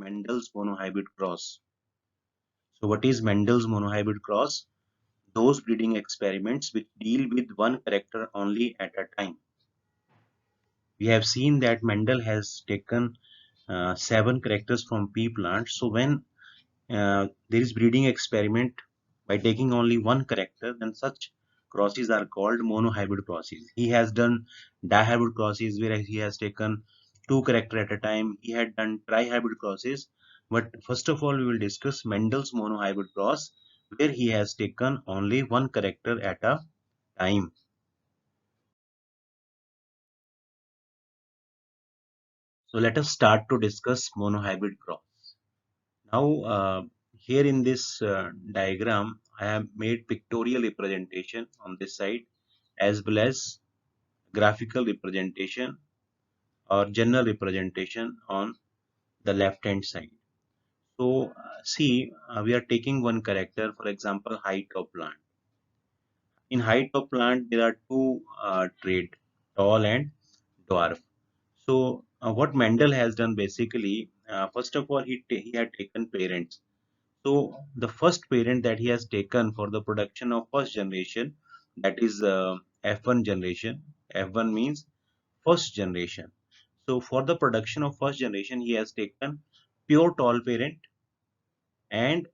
Mendel's monohybrid cross. So what is Mendel's monohybrid cross? Those breeding experiments which deal with one character only at a time. We have seen that Mendel has taken 7 characters from pea plants. So when there is breeding experiment by taking only one character, then such crosses are called monohybrid crosses. He has done dihybrid crosses where he has taken 2 character at a time. He had done trihybrid crosses. But first of all, we will discuss Mendel's monohybrid cross, where he has taken only one character at a time. So let us start to discuss monohybrid cross. Now, here in this diagram, I have made pictorial representation on this side as well as graphical representation or general representation on the left hand side. So, see, we are taking one character, for example, height of plant. In height of plant, there are two traits, tall and dwarf. So, what Mendel has done basically, first of all, he had taken parents. So the first parent that he has taken for the production of first generation, that is F1 generation. F1 means first generation. So for the production of first generation, he has taken pure tall parent and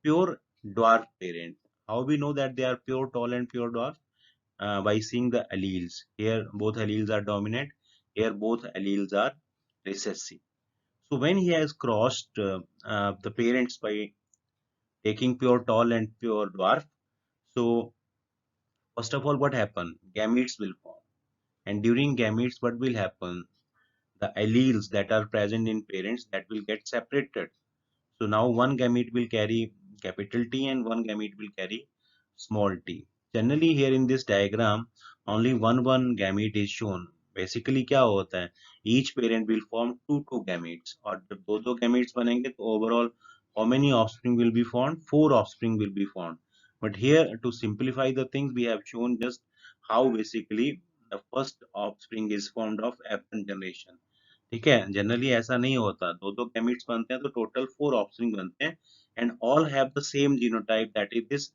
pure dwarf parent. How we know that they are pure tall and pure dwarf? By seeing the alleles. Here both alleles are dominant. Here both alleles are recessive. So when he has crossed the parents by taking pure tall and pure dwarf, so first of all, what happen? Gametes will form, and during gametes, what will happen? The alleles that are present in parents that will get separated. So now one gamete will carry capital T and one gamete will carry small t. Generally, here in this diagram, only one gamete is shown. Basically, क्या होता है? Each parent will form two gametes, और जब दो gametes बनेंगे तो overall how many offspring will be formed? 4 offspring will be formed. But here, to simplify the things, we have shown just how basically the first offspring is formed of F1 generation. ठीक है, generally ऐसा नहीं होता, दो gametes बनते हैं तो total 4 offspring बनते हैं and all have the same genotype, that is this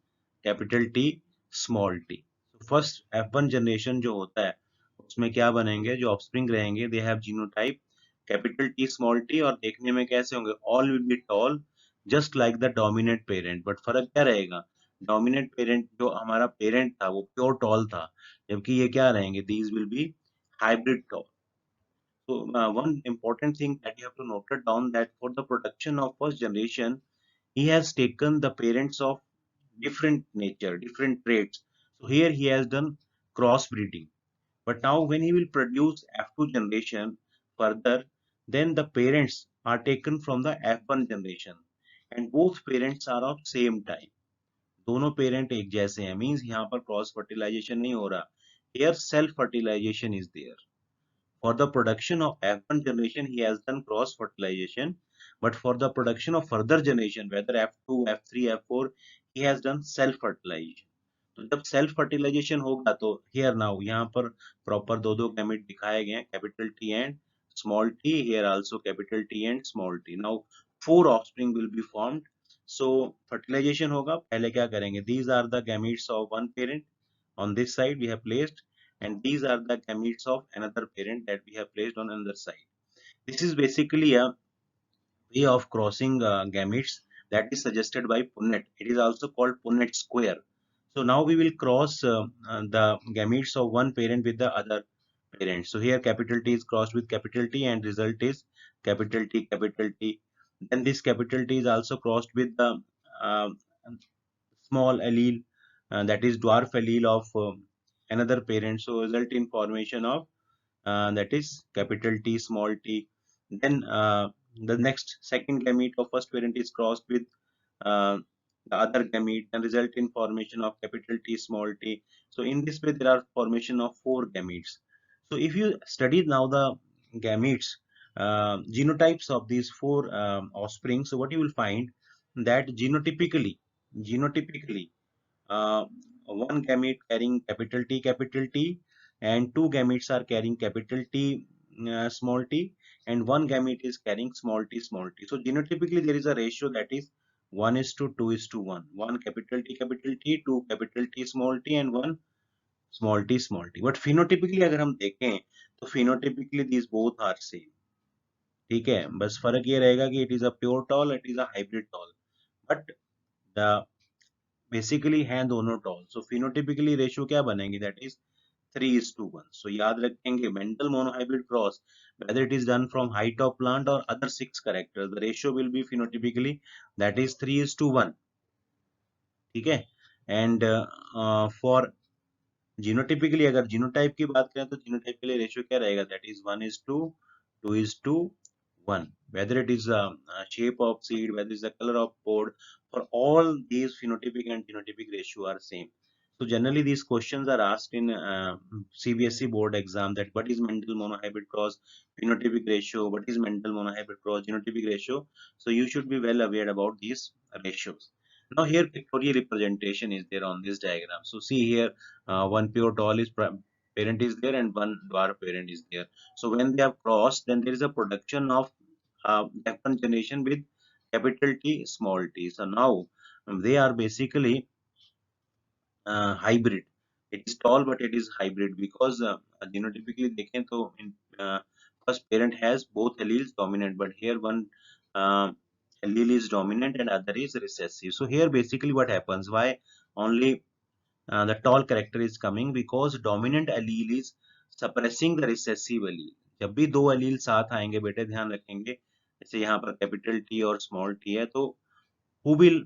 capital T small T. First F1 generation जो होता है उसमें क्या बनेंगे, जो ऑफस्प्रिंग रहेंगे they have genotype capital T small T, और देखने में कैसे होंगे, all will be toll just like the dominant parent. But फर्क क्या रहेगा, डोमिनेंट पेरेंट जो हमारा पेरेंट था वो प्योर टॉल था, जबकि ये क्या रहेंगे, these will be hybrid tall. So one important thing that you have to note it down, that for the production of first generation, he has taken the parents of different nature, different traits. So here he has done crossbreeding. But now when he will produce F2 generation further, then the parents are taken from the F1 generation, and both parents are of same type. दोनों parent एक जैसे हैं, means यहाँ पर cross fertilisation नहीं हो रहा. Here self fertilization is there. For the production of F1 generation, he has done cross fertilization, but for the production of further generation, whether F2, F3, F4, he has done self fertilization. तो जब self fertilisation होगा तो here now यहाँ पर proper दो gamete दिखाए गए हैं, capital T and small T, here also capital T and small T. Now 4 offspring will be formed. So fertilisation होगा, पहले क्या करेंगे, these are the gametes of one parent, on this side we have placed, and these are the gametes of another parent that we have placed on another side. This is basically a way of crossing gametes that is suggested by Punnett. It is also called Punnett square. So now we will cross the gametes of one parent with the other parent. So here capital T is crossed with capital T and result is capital T, capital T. Then this capital T is also crossed with the uh, small allele, that is dwarf allele of another parent. So result in formation of that is capital T small t. Then the next second gamete of first parent is crossed with uh, the other gamete and result in formation of capital T small t. So in this way there are formation of 4 gametes. So if you study now the gametes, genotypes of these 4 offspring, so what you will find that genotypically uh, one gamete carrying capital T, and two gametes are carrying capital T small t, and one gamete is carrying small t small t. So genotypically there is a ratio that is 1 is to 2 is to 1. 1 capital T, 2 capital T small t and 1 small t small t. But phenotypically अगर हम देखें तो phenotypically these both are same. ठीक है, बस फर्क ये रहेगा कि it is a pure tall, it is a hybrid tall. But the basically हैं दोनों tall. So phenotypically ratio क्या बनेगी? That is 3 is to 1. So याद रखेंगे Mendel monohybrid cross, whether it is done from height of plant or other 6 characters, the ratio will be phenotypically that is 3 is to 1. ठीक है, and for genotypically अगर genotype की बात करें तो genotype के लिए रेशियो क्या रहेगा? That is 1 is to 2 is to 1. Whether it is shape of seed, whether it is the color of pod, for all these phenotypic and genotypic ratio are same. So generally these questions are asked in CBSE board exam, that what is Mendel monohybrid cross phenotypic ratio, what is Mendel monohybrid cross genotypic ratio. So you should be well aware about these ratios. Now here pictorial representation is there on this diagram. So see here, one pure tall is parent is there and one dwarf parent is there. So when they have crossed, then there is a production of F1 generation with capital T small t. So now they are basically hybrid. It is tall but it is hybrid because genotypically देखें तो in first parent has both alleles dominant, but here one allele is dominant and other is recessive. So here basically what happens, why only the tall character is coming, because dominant allele is suppressing the recessive allele. जब भी दो allele साथ आएंगे बेटे ध्यान रखेंगे, जैसे यहाँ पर कैपिटल T और स्मॉल t है, तो who will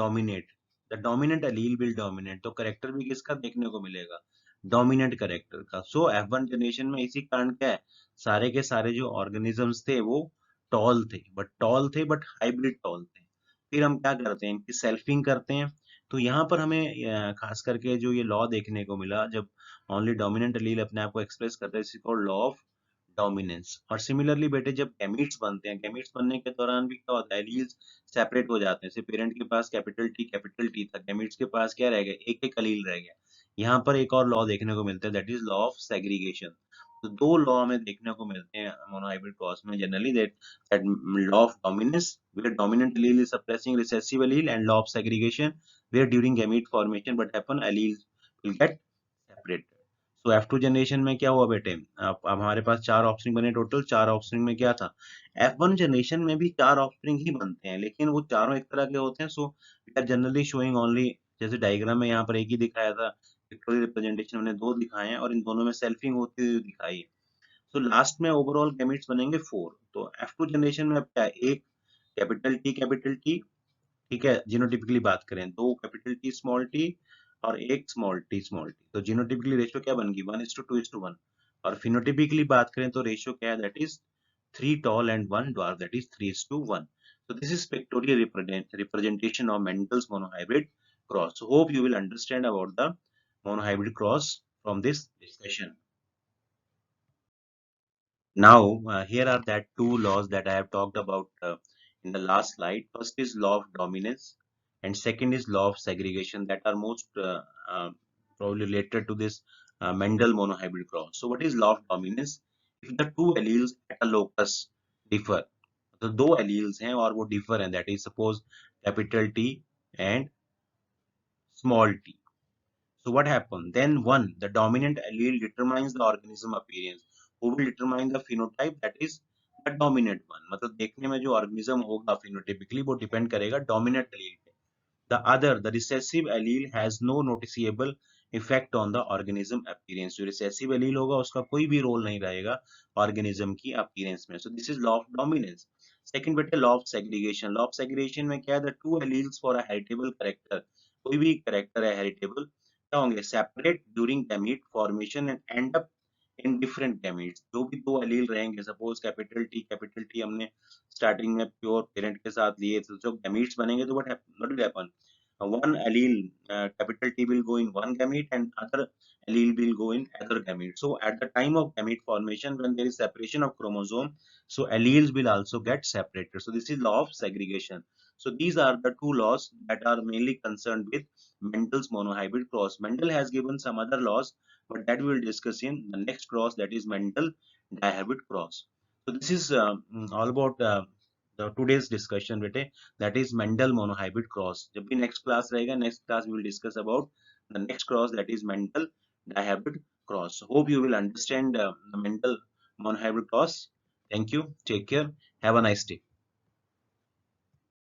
dominate? The dominant allele will dominate. तो करेक्टर भी किसका देखने को मिलेगा? डोमिनेंट करेक्टर का. सो F1 जनरेशन में इसी कारण क्या है, सारे के सारे जो ऑर्गेनिजम्स थे वो टॉल थे बट हाइब्रिड टॉल थे. फिर हम क्या करते हैं कि सेल्फिंग करते हैं. तो यहाँ पर हमें खास करके जो ये लॉ देखने को मिला, जब ओनली डोमिनेंट एलील अपने आप को एक्सप्रेस करता है, इसी को लॉ ऑफ डोमिनेंस. और सिमिलरली बेटे जब गैमीट्स बनते हैं, गैमीट्स बनने के दौरान भी क्या होता है, एलील्स सेपरेट हो जाते हैं. जैसे पेरेंट के पास कैपिटल टी था, गैमीट्स के पास क्या रह गया, एक एक एलील रह गया. यहाँ पर एक और लॉ देखने को मिलता है, that is law of segregation. तो दो लॉ हमें देखने को मिलते हैं मोनोहाइब्रिड क्रॉस में generally, that law of dominance where dominant allele is suppressing recessive allele, and law of segregation where during gamete formation what happen, alleles will get separated. तो F2 generation में क्या हुआ बेटे, अब हमारे पास चार ऑफस्प्रिंग बने, टोटल चार ऑफस्प्रिंग में क्या था, F1 जनरेशन में भी चार ऑफस्प्रिंग ही बनते हैं, लेकिन वो चारों एक तरह के होते हैं. So we are generally showing only, जैसे डायग्राम में यहाँ पर एक ही दिखाया था, पिक्टोरियल रिप्रेजेंटेशन हमने दो दिखाए हैं और इन दोनों में सेल्फिंग होती हुई दिखाई है. तो लास्ट में ओवरऑल गैमेट्स बनेंगे 4. तो F2 जनरेशन में अब क्या है, एक कैपिटल टी, ठीक है, जीनोटिपिकली बात करें दो कैपिटल टी स्मॉल टी और एक स्मॉल टी स्मॉल टी. तो जीनोटिपिकली रेशियो क्या बन गई, 1 is to 2 is to 1. और फिनोटिपिकली बात करें तो रेशियो क्या है, that is 3 tall and 1 dwarf, that is 3 is to 1. So this is pictorial representation of Mendel's monohybrid cross. So hope you will understand about the monohybrid cross from this discussion. Now, here are that two laws that I have talked about in the last slide. First is law of dominance, and second is law of segregation, that are most probably related to this Mendel monohybrid cross. So, what is law of dominance? If the two alleles at a locus differ, तो दो alleles हैं और वो differ हैं, that is suppose capital T and small t. So what happened? Then one, the dominant allele determines the organism appearance. Who will determine the phenotype? That is the dominant one. मतलब देखने में जो organism होगा phenotypically वो depend करेगा dominant allele पे. The other, the recessive allele has no noticeable effect on the organism appearance. जो recessive allele होगा उसका कोई भी रोल नहीं रहेगा organism की appearance में. So this is law of dominance. Second बेटे law of segregation. Law of segregation में क्या है? The two alleles for a heritable character, कोई भी character है heritable, क्या होंगे, separate during gamete formation and and up in different gametes. जो भी दो एलील रहेंगे, सपोज कैपिटल टी हमने स्टार्टिंग में प्योर पेरेंट के साथ लिए, तो जो गैमीट्स बनेंगे तो what will happen, one allele capital T will go in one gamete and other allele will go in other gamete. So at the time of gamete formation, when there is separation of chromosome, so alleles will also get separated. So this is law of segregation. So these are the two laws that are mainly concerned with Mendel's monohybrid cross. Mendel has given some other laws, but that we will discuss in the next cross, that is Mendel dihybrid cross. So this is all about the today's discussion बेटे, that is Mendel monohybrid cross. जब भी next class रहेगा, next class we will discuss about the next cross, that is Mendel dihybrid cross. Hope you will understand the Mendel monohybrid cross. Thank you. Take care. Have a nice day.